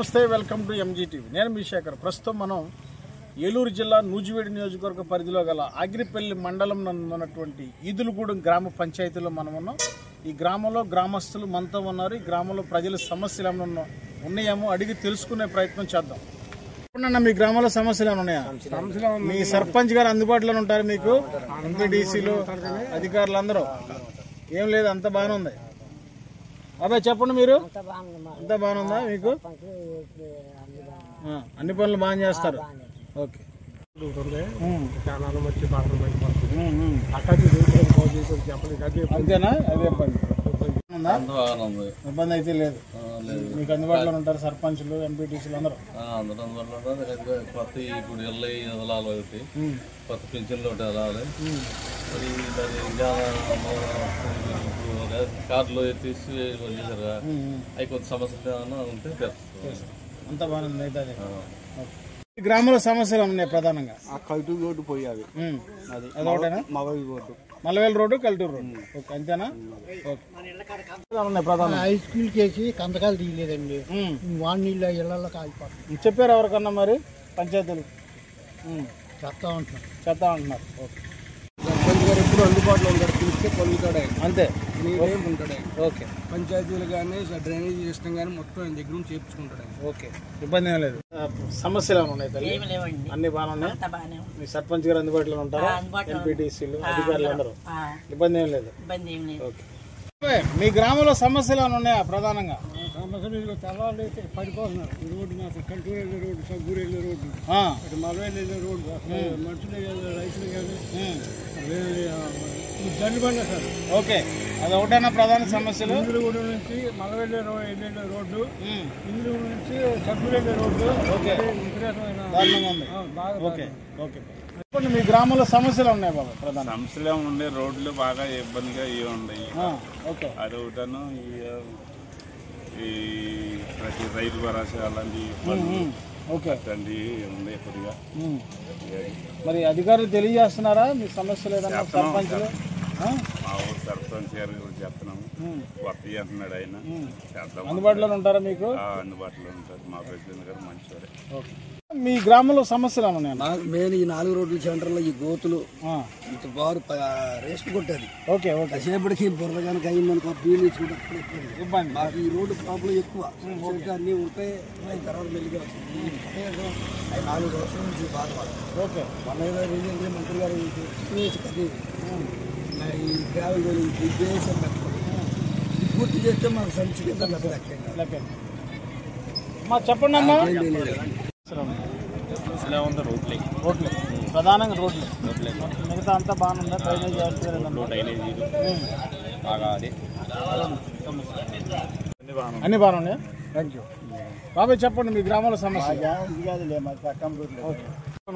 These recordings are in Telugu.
నమస్తే, వెల్కమ్ టు ఎంజీటీవీ. నేను మీ శేఖర్. ప్రస్తుతం మనం ఏలూరు జిల్లా నూజివీడు నియోజకవర్గ పరిధిలో గల ఆగిరిపల్లి మండలం ఉన్నటువంటి ఈదులగూడెం గ్రామ పంచాయతీలో మనం ఉన్నాం. ఈ గ్రామంలో గ్రామస్తులు మనతో ఉన్నారు. ఈ గ్రామంలో ప్రజల సమస్యలు ఏమైనా ఉన్నాయేమో అడిగి తెలుసుకునే ప్రయత్నం చేద్దాం. చెప్పండి, మీ గ్రామంలో సమస్యలు ఏమైనా ఉన్నాయా? మీ సర్పంచ్ గారు అందుబాటులో ఉంటారు మీకు? ఎంపీడీసీలు అధికారులు అందరూ? ఏం లేదు, అంత బాగానే ఉంది. అబ్బాయి చెప్పండి, మీరు అంతా బాగానే ఉందా మీకు? అన్ని పనులు బాగా చేస్తారు. ఓకే, అంతేనా? అదే ఇబ్బంది అయితే లేదు. మీకు అందుబాటులో ఉంటారు సర్పంచ్లు, ఎంపీటీసీలు అందరూ? కొత్త ఇప్పుడు ఇళ్ళ వదలాలి, ఒకటి కొత్త పింఛన్లు ఒకటి వదలాలి. కార్డులో తీసి చేశారు, అవి కొంత సమస్యలు ఏమన్నా ఉంటే తెలుస్తుంది. అంత బాగుంది అయితే. ఈ గ్రామంలో సమస్యలు ఉన్నాయి ప్రధానంగా? కల్టూరు రోడ్డు పోయావి, అదొకటేనా? Mallavela road, Kalturu road. Okay, అంతేనా? ఓకే. హై స్కూల్ చేసి కందకాలు తీయలేదండి. వాడి నీళ్ళు ఇళ్లలో కాలిపోతుంది. చెప్పారు ఎవరికన్నా మరి పంచాయతీలు? చెప్తా అంటున్నారు. ఓకే, సర్పంచ్ గారు ఎప్పుడు అందుబాటులో ఉంటాడు, పిలిస్తే పలుకుతాడు. అంతే ఉంటాడు. ఓకే, పంచాయతీలు కానీ డ్రైనేజీ సిస్టమ్ కానీ మొత్తం ఆయన దగ్గర నుంచి చేయించుకుంటాడు. ఓకే, ఇబ్బంది ఏం లేదు. సమస్యలు ఏమైనా ఉన్నాయి తల్లి? అన్ని బాగానే ఉన్నాయి. మీ సర్పంచ్ గారు అందుబాటులో ఉంటారా? ఎంపీటీసీలు అధికారులు అందరూ? ఇబ్బంది ఏం లేదు. ఓకే, మీ గ్రామంలో సమస్యలు ఏమైనా ఉన్నాయా ప్రధానంగా? సమస్యలు తెల్లవాళ్ళు అయితే పడిపోతున్నారు. ఈ రోడ్డు మాత్రం కల్టూరు వెళ్ళే రోడ్డు, సబ్బూరు వెళ్ళే రోడ్డు, అటు మలవేలు వెళ్ళే రోడ్డు, మనుషులు కానీ రైతులు కానీ దండు బండి సార్. ఓకే, అది ఒకటైనా ప్రధాన సమస్యలు? ఇంద్రగూడెం నుంచి మలవేళ్ళే వెళ్ళే రోడ్డు, ఇంద్రగూడెం నుంచి సబ్బూరు వెళ్ళే రోడ్డు. ఓకే, విపరీతమైన ఓకే ఓకే. చెప్పండి, మీ గ్రామంలో సమస్యలు ఉన్నాయి బాబా? ప్రధాన సమస్యలు ఉన్నాయి, రోడ్లు బాగా ఇబ్బందిగా ఇవి ఉన్నాయి. ఓకే, అది ఒకటను ఈ ప్రతి రైతు భరోసా అలాంటి ఓకే అట్లాంటివి ఉన్నాయి కొద్దిగా. మరి అధికారులు తెలియజేస్తున్నారా మీ సమస్యలు ఏదన్నా? సర్పంచ్లు మా ఊరు సర్పంచ్ గారు చెప్తున్నాము, కొత్త అంటున్నాడు ఆయన. అందుబాటులో ఉంటారా మీకు? అందుబాటులో ఉంటారు. మా ప్రెసిడెంట్ గారు మంచివారే. ఓకే, మీ గ్రామంలో సమస్యలు ఉన్నాయి? మెయిన్ ఈ 4 రోడ్ల సెంటర్లో ఈ గోతులు ఇంత బారు రేస్ట్ కొట్టేది. ఓకే ఓకే, కాసేపటికి బుర్ర కనుక అయిందనుకో బీలు ఇబ్బంది. మాకు ఈ రోడ్డు ప్రాబ్లం ఎక్కువ. అన్నీ ఉంటాయి, అయిన తర్వాత మెల్లిగా 4 సంవత్సరాల నుంచి బాధపడతాం. ఓకే, మన మంత్రి గారు ఈ గ్రావెల్ పూర్తి చేస్తే మనకు సంచిత చెప్పండి అమ్మా. రోడ్లే ప్రధానంగా రోడ్లు, మిగతా అంతా బాగుందా? డ్రైనేజ్ అన్ని బాగున్నాయా? Thank you. బాబాయ్ చెప్పండి, మీ గ్రామంలో సమస్య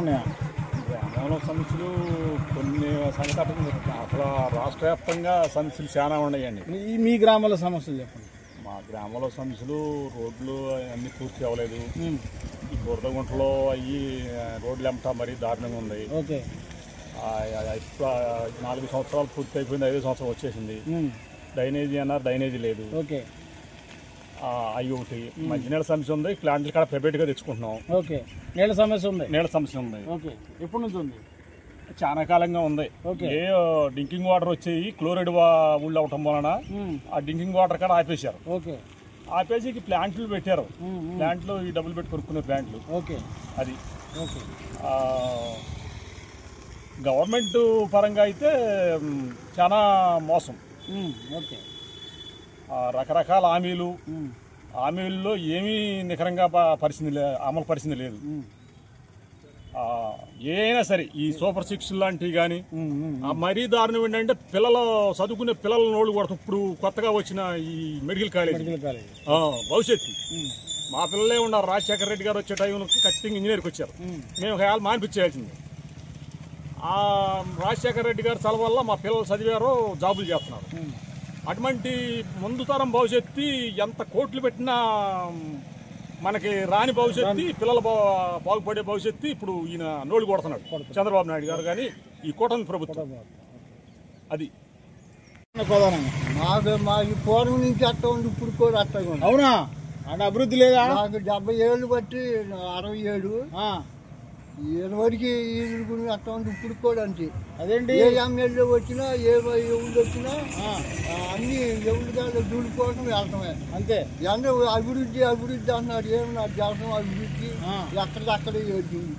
ఉన్నాయా? గ్రామంలో సమస్యలు కొన్ని సంఘటనలు అసలు రాష్ట్ర వ్యాప్తంగా సమస్యలు చాలా ఉన్నాయండి. మీ గ్రామంలో సమస్యలు చెప్పండి. మా గ్రామంలో సమస్యలు రోడ్లు అన్ని పూర్తి అవ్వలేదు. ఈ బురద గుంటలో అయ్యి రోడ్లు ఎంటా మరీ దారుణంగా ఉంది. ఓకే, 4 సంవత్సరాలు పూర్తి అయిపోయింది, 5వ సంవత్సరం వచ్చేసింది. డ్రైనేజీ అన్నారు, డ్రైనేజీ లేదు. ఓకే, అవి ఒకటి. మంచినీళ్ళ సమస్య ఉంది, ప్లాంట్లు కూడా ప్రైవేట్గా తెచ్చుకుంటున్నాం. ఓకే, నీళ్ళ సమస్య ఉంది? నీళ్ళ సమస్య ఉంది. ఓకే, ఎప్పటి నుంచి ఉంది? చాలా కాలంగా ఉంది. ఏ డ్రింకింగ్ వాటర్ వచ్చేవి క్లోరైడ్ ఊళ్ళు అవటం వలన ఆ డ్రింకింగ్ వాటర్ కూడా ఆపేశారు. ఓకే, ఆపేసి ప్లాంట్లు పెట్టారు. ప్లాంట్లు ఈ డబ్బులు పెట్టి కొనుక్కునే ప్లాంట్లు. ఓకే, అది ఓకే. గవర్నమెంట్ పరంగా అయితే చాలా మోసం. ఓకే, రకరకాల హామీల్లో ఏమీ నికరంగా అమలు పరిచింది లేదు. ఏదైనా సరే ఈ సూపర్ 6 లాంటివి కానీ మరీ దారుణం ఏంటంటే పిల్లలు చదువుకునే పిల్లల నోళ్ళు కూడా ఇప్పుడు కొత్తగా వచ్చిన ఈ మెడికల్ కాలేజ్ భవిష్యత్తు. మా పిల్లలే ఉన్నారు. రాజశేఖర రెడ్డి గారు వచ్చే టైం ఖచ్చితంగా ఇంజనీర్కి వచ్చారు. మేము ఒక మానిపించేయాల్సింది. ఆ రాజశేఖర రెడ్డి గారి చల వల్ల మా పిల్లలు చదివారో జాబులు చేస్తున్నారు. అటువంటి ముందు తరం భవిష్యత్తు ఎంత కోట్లు పెట్టినా మనకి రాని భవిష్యత్తు, పిల్లల బాగుపడే భవిష్యత్తు ఇప్పుడు ఈయన నోళ్ళు కొడుతున్నాడు చంద్రబాబు నాయుడు గారు కానీ ఈ కూటమి ప్రభుత్వం. అది ప్రధానంగా మాకు పూర్వం నుంచి అట్ట ఉంది, ఇప్పుడు కూడా అట్టగా ఉంది. అవునా? అంటే అభివృద్ధి లేదా? నాకు 70 ఏళ్ళు బట్టి 67 ఇదివరకు ఈదుల గురించి అట్లా ఉంది. ఇప్పుడు కూడా అంతే. అదేంటి ఏ ఎమ్మెల్యే వచ్చినా ఏ ఎవరు వచ్చినా అన్ని ఎవరి దాంట్లో దూడిపోవడం వెళ్తామే అంతే. అందరూ అభివృద్ధి అభివృద్ధి అన్నారు. ఏమి నాకు చేస్తాం అభివృద్ధి ఎక్కడికక్కడే వచ్చింది.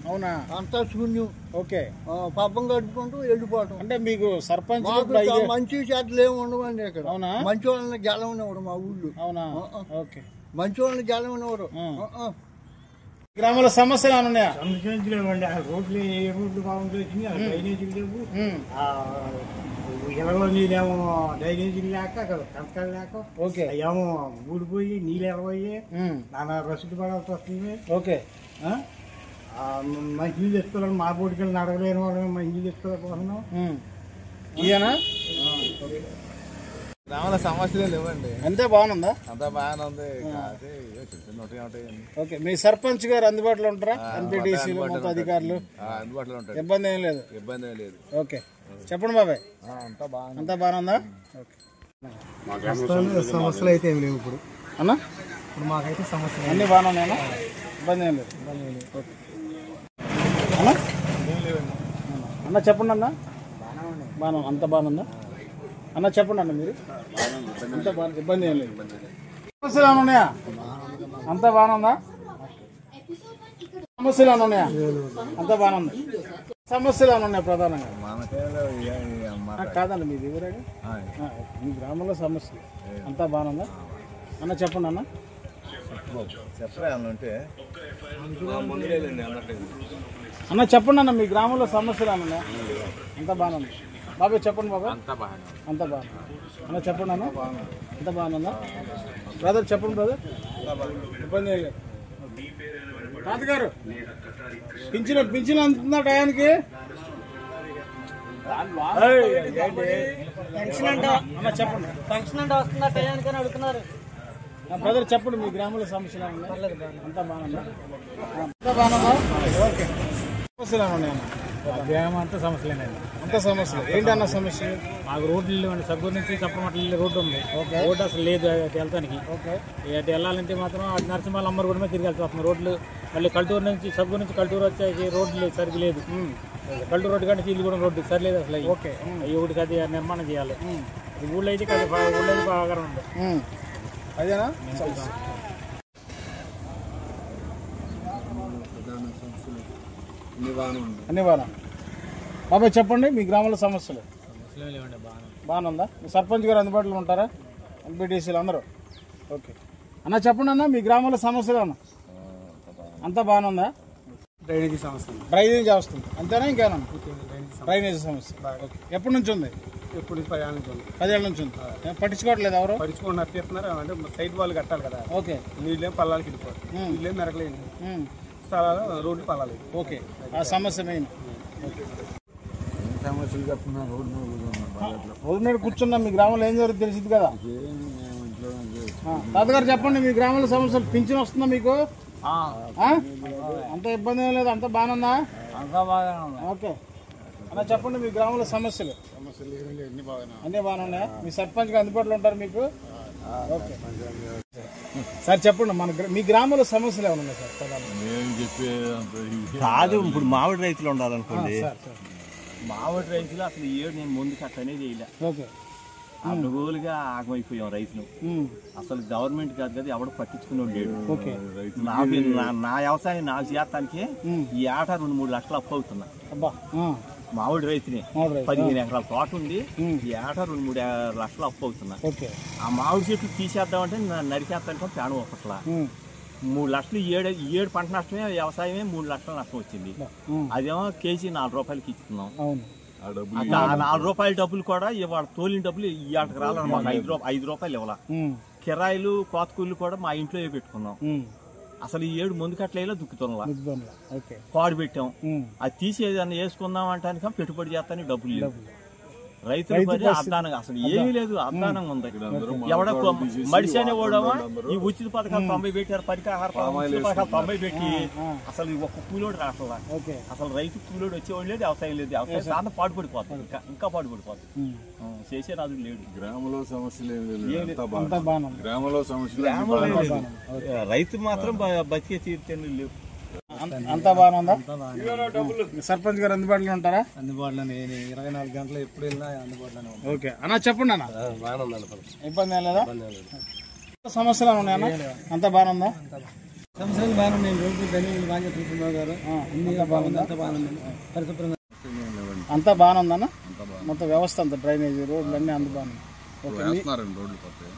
అవునా? అంతా శూన్యం. ఓకే. పబ్బం గడుపుకుంటూ వెళ్ళిపోవటం. అంటే మీకు సర్పంచ్ మంచి చెట్లు ఏమి ఉండవండి ఇక్కడ. అవునా? మంచి వాళ్ళని గెలవనివ్వరు మా ఊళ్ళో. అవునా? ఓకే. మంచి వాళ్ళని గెలవనివ్వరు. గ్రామాల సమస్యలు ఏమైనా ఉన్నాయా? లేవండి. రోడ్లు ఏ రోడ్లు బాగుంటుంది, డ్రైనేజీలు లేవు. ఇళ్ళలో నీళ్ళేమో డ్రైనేజీలు లేక కంచకాలు లేక ఓకే ఏమో ఊడిపోయి నీళ్ళు ఎలబోయి నానా రసీదు పడాల్సి వస్తుంది. ఓకే. మంచి నీళ్ళు తెచ్చుకోవాలి. మా బోటికి నడవలేని వాళ్ళు మంచి నీళ్ళు తెచ్చుకోలేకపోతున్నాం. ఇదేనా? గ్రామాల సమస్యలు లేవండి. అంతే బాగుందా? అంతా బాగానే ఉంది. ఓకే. మీ సర్పంచ్ గారు అందుబాటులో ఉంటారా? ఎంపీటీసీలు మొత్తం అధికారులు అందుబాటులో ఉంటాయి. ఇబ్బంది ఏం లేదు? ఇబ్బంది ఏం లేదు. ఓకే. చెప్పండి బాబాయ్. అంతా బాగుందా? సమస్యలు అయితే ఏమి లేవు ఇప్పుడు. అన్నా ఇప్పుడు మాకైతే సమస్యలు అన్ని బాగానే ఉన్నాయన్నా? ఇబ్బంది ఏం లేదు? ఓకే అన్నా? అన్న చెప్పండి అన్న. బాగా అంత బాగుందా అన్న? చెప్పండి అన్న మీరు. అంత బాగా ఇబ్బంది ఏం లేదు? సమస్యలు ఏమైనా ఉన్నాయా? అంతా బాగుందా? సమస్యలు ఏమైనా ఉన్నాయా? అంతా బాగుంది. సమస్యలు ఏమైనా ఉన్నాయా ప్రధానంగా? కాదండి మీది ఊరేగా మీ గ్రామంలో సమస్యలు అంతా బాగుందా అన్న? చెప్పండి అన్న. అన్న చెప్పండి అన్న, మీ గ్రామంలో సమస్యలు ఏమైనా ఉన్నాయా? అంతా బాగుంది. బాబాయ్ చెప్పండి బాబాయ్. అంతా బాగుంది అన్న. చెప్పండి అన్న. అంతా బాగుందా బ్రదర్? చెప్పండి బ్రదర్. ఇబ్బంది ఏం లేదు. తాతగారు పింఛన్ అందుతుందా టయానికి? అన్న చెప్పండి. పెన్షన్ అంటే వస్తుందా టయానికి అని అడుగుతున్నారు. బ్రదర్ చెప్పండి, మీ గ్రామంలో సమస్యలు అంతా బాగుందా? అంతా బాగుందా? ఓకే. సమస్యలు ఏమన్నా ఉన్నాయన్న? గ్రామం అంతా సమస్యలేనండి. అంత సమస్యలు ఏంటన్న సమస్య? మాకు రోడ్లు లేవండి. సబ్బూరు నుంచి చప్పమట్ల రోడ్డు ఉంది. రోడ్డు అసలు లేదు వెళ్తానికి. ఓకే. అటు వెళ్ళాలంటే మాత్రం అటు నరసింహాల అమ్మరు కూడా తిరిగి వెళ్తాం. రోడ్లు మళ్ళీ కల్టూరు నుంచి సబ్బూరు నుంచి కల్టూరు వచ్చేసి రోడ్లు లేదు, సరిగ్గా లేదు. కల్టూరు రోడ్డు కానీ ఇల్లు కూడా రోడ్డు సరిలేదు అసలు. ఓకే. ఒకటికి అది నిర్మాణం చేయాలి. ఊళ్ళో అయితే ఊళ్ళో అయితే బాగా ఉంది. అదేనా? అన్ని బాగా. బాబాయ్ చెప్పండి, మీ గ్రామంలో సమస్యలు బాగుందా? మీ సర్పంచ్ గారు అందుబాటులో ఉంటారా? ఎంపీటీసీలు అందరూ? ఓకే అన్న చెప్పండి అన్న, మీ గ్రామంలో సమస్యలు అన్న అంతా బాగుందా? డ్రైనేజీ సమస్య. డ్రైనేజీ వస్తుంది అంతేనా? ఇంకేనా? డ్రైనేజీ సమస్య ఎప్పటి నుంచి ఉంది? ఎప్పుడు 10 ఏళ్ళ నుంచి ఉంది. 10 ఏళ్ళ నుంచి ఉంది. పట్టించుకోవట్లేదు ఎవరు? పట్టించుకున్నారు చెప్తున్నారు. అంటే సైడ్ వాళ్ళు కట్టాలి కదా. ఓకే. నీళ్ళేం పల్లాలకి వెళ్ళిపోవాలి. నీళ్ళేం మెరకలేదు. స్థలాలు రోడ్డు పల్లాలి. ఓకే. ఆ సమస్య మెయిన్. సమస్యలు చెప్తున్నా. రోడ్డు మీద కూర్చున్నా మీ గ్రామంలో ఏం జరుగుతుంది తెలిసింది కదా. తాతగారు చెప్పండి, మీ గ్రామంలో సమస్యలు పింఛన్ వస్తుందా మీకు? అంత ఇబ్బంది ఏం లేదు? అంత బాగుందా? ఓకే అన్న చెప్పండి, మీ గ్రామంలో సమస్యలు అన్నీ బాగున్నాయా? మీ సర్పంచ్ గా అందుబాటులో ఉంటారు మీకు? ఓకే సార్ చెప్పండి, మీ గ్రామంలో సమస్యలు ఏమైనా ఉన్నాయి సార్? కాదు, ఇప్పుడు మామిడి రైతులు ఉండాలనుకోండి. మామిడి రైతులు అసలు నేను ముందు కట్టనే చేయలే. ఓకే. అడ్డగోలుగా ఆగమైపోయాం రైతులు. అసలు గవర్నమెంట్ కాదు కదా, ఎవడు పట్టించుకుని లేడు. నాకు నా వ్యవసాయం నాకు చేస్తానికి ఈ ఏట 2-3 లక్షలు అప్పు అవుతున్నా. మామిడి రైతుని 15 ఎకరాల తోట ఉంది. ఈ ఏట 2-3 లక్షలు అప్పు అవుతున్నా. ఆ మామిడి చెట్లు తీసేద్దామంటే నరికేస్తానికి ప్రాణం ఒకట్లా. 3 లక్షలు ఏడు పంట నష్టమే, వ్యవసాయమే 3 లక్షల నష్టం వచ్చింది. అదేమో కేజీ 4 రూపాయలకి ఇస్తున్నాం. ఆ 4 రూపాయల డబ్బులు కూడా ఇవాళ తోలిన డబ్బులు ఈ ఆటకు రాలని మాకు 5 రూపాయలు ఇవ్వాల. కిరాయిలు కోతకూళ్ళు కూడా మా ఇంట్లో పెట్టుకున్నాం. అసలు ఈ 7 ముందు కట్ల దుక్కుతున్నా. పాడు పెట్టాం. అది తీసి ఏదన్నా వేసుకుందాం అంటానిక పెట్టుబడి చేస్తానికి డబ్బులు లేవు. రైతుల పని అద్దానం అసలు ఏమీ లేదు, అద్దానం ఉంది. ఎవడ మడిసి అనే వాడమా ఈ ఉచిత పథకాలు 90 పెట్టారు, పరికాహార పథకాలు 90 పెట్టి అసలు ఒక్క కూలోడు రావట్లా. అసలు రైతు కూలోడు వచ్చేవాడు లేదు, వ్యవసాయం లేదు. వ్యవసాయం చాలా పాటుపడిపోతుంది, ఇంకా పాటుపడిపోతుంది. చేసే రాజు లేడు. గ్రామంలో సమస్యలు గ్రామంలో సమస్యలు రైతు మాత్రం బతికే తీరుతేనే లేవు. అంతా బాగానే ఉందా? సర్పంచ్ గారు అందుబాటులో ఉంటారా? అందుబాటులో 24 గంటలు ఎప్పుడు వెళ్ళినా అందుబాటులోనే ఉంది. ఓకే అన్న, చెప్పండి అన్న. ఇబ్బంది ఏం లేదా? సమస్యలు ఉన్నాయన్న? అంతా బాగానే ఉందా? సమస్యలు బాగానే ఉన్నాయి. రోడ్లు ధనికులు బాగా చూస్తున్నారు గారు. అన్ని బాగుంది, అంతా బాగుంది. పరిశుభ్రంగా అంతా బాగానే ఉందన్న? మొత్తం వ్యవస్థ అంతా డ్రైనేజీ రోడ్లు అన్నీ అందుబాటులో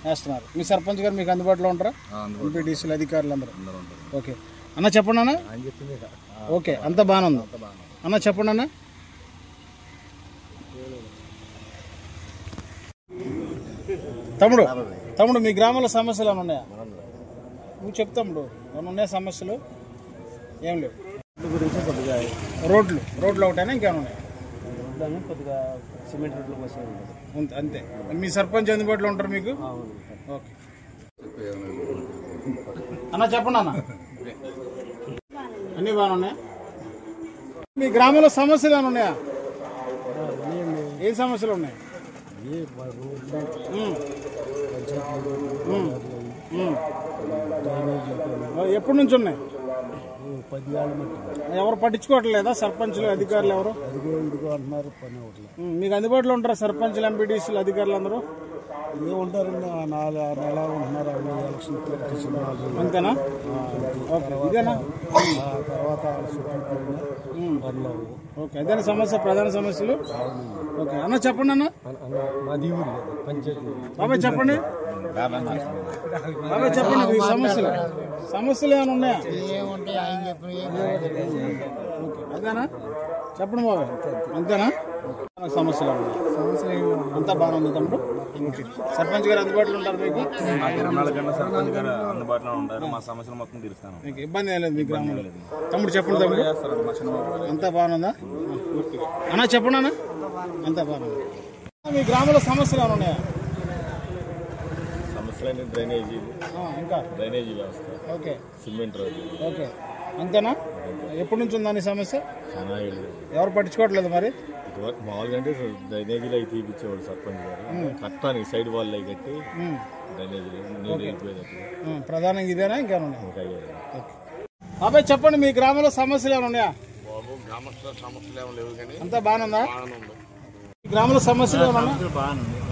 వేస్తున్నారు. మీ సర్పంచ్ గారు మీకు అందుబాటులో ఉంటారా? ఎంపీడీసీలు అధికారులు అందరూ? ఓకే అన్న, చెప్పండి అన్న. ఓకే అంతా బాగానే ఉంది అన్న, చెప్పండి అన్న. తమ్ముడు మీ గ్రామంలో సమస్యలు ఏమైనా ఉన్నాయా? నువ్వు చెప్తాముడు, ఏమైనా ఉన్నాయా సమస్యలు? ఏం లేవు. రోడ్లు ఒకటైనా ఇంకేమైనా ఉన్నాయి? కొద్దిగా సిమెంట్ రోడ్లు వచ్చాయి అంతే. మీ సర్పంచ్ అందుబాటులో ఉంటారు మీకు? ఓకే అన్న, చెప్పండి అన్న. అన్నీ బాగానే ఉన్నాయా? మీ గ్రామంలో సమస్యలు ఏమైనా ఉన్నాయా? ఏ సమస్యలు ఉన్నాయి? ఎప్పటి నుంచి ఉన్నాయి? 10 ఏళ్ళ మట్టి. ఎవరు పట్టించుకోవట్లేదా? సర్పంచులు అధికారులు ఎవరు? ఇదిగో అంటున్నారు, పని ఒకటి. మీకు అందుబాటులో ఉంటారా సర్పంచులు ఎంపీటీసీలు అధికారులు అందరూ? ఇదే ఉంటారు, 4 నెల ఉంటున్నారు. ఎలక్షన్ అంతేనా? ఓకే, ఇదేనా తర్వాత ఓకే, అదేనా సమస్య, ప్రధాన సమస్యలు? ఓకే అన్న, చెప్పండి అన్న. మాది ఊరు పంచాయతీ. బాబాయ్ చెప్పండి. బాబాయ్ చెప్పండి, మీ సమస్యలు ఏమైనా ఉన్నాయా? అదేనా? చెప్పండి బాబాయ్. అంతేనా? సమస్యలు అంతా బాగానే ఉంది తమ్ముడు. సర్పంచ్ గారు అందుబాటులో ఉంటారు మీకు? 24 గంటల సర్పంచ్ గారు అందుబాటులో ఉంటారు. మా సమస్యలు మొత్తం తీరుస్తాను. మీకు ఇబ్బంది ఏం లేదు మీ గ్రామంలో? తమ్ముడు చెప్పండి తమ్ముడు. అంతా బాగానుందా అన్న? చెప్పండి అన్న. అంతా బాగుంది. మీ గ్రామంలో సమస్యలు ఏమైనా ఉన్నాయా? సమస్యలు డ్రైనేజీ, ఇంకా డ్రైనేజీ వ్యవస్థ, ఓకే, సిమెంట్ రోడ్డు. ఓకే అంతేనా? ఎప్పటి నుంచి ఉందా నీ సమస్య? చాలా ఏళ్ళు. ఎవరు పట్టించుకోవట్లేదు మరి? మామూలుగా అంటే డ్రైనేజీలు అవి తీపిచ్చేవాడు సర్పంచ్ గారు. కట్టానికి సైడ్ వాళ్ళు అవి కట్టి డ్రైనేజీలు నీళ్ళు వెళ్ళిపోయేటప్పుడు. ప్రధానంగా ఇదేనా ఇంకేమైనా ఉన్నాయా? బాబాయ్ చెప్పండి, మీ గ్రామంలో సమస్యలు ఏమైనా ఉన్నాయా? సమస్యలు ఏమి లేవు కానీ అంతా బాగానుందా? మీ గ్రామంలో సమస్యలు ఏమైనా?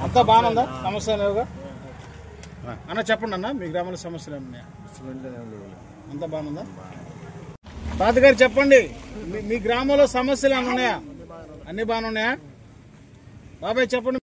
అంతా బాగానుందా? సమస్య లేవుగా అన్న? చెప్పండి అన్న, మీ గ్రామంలో సమస్యలు ఏమైనా ఉన్నాయా? అంతా బాగానుందా? తాతగారు చెప్పండి, మీ గ్రామంలో సమస్యలు ఏమైనా ఉన్నాయా? అన్ని బాగానే ఉన్నాయా? బాబాయ్ చెప్పండి.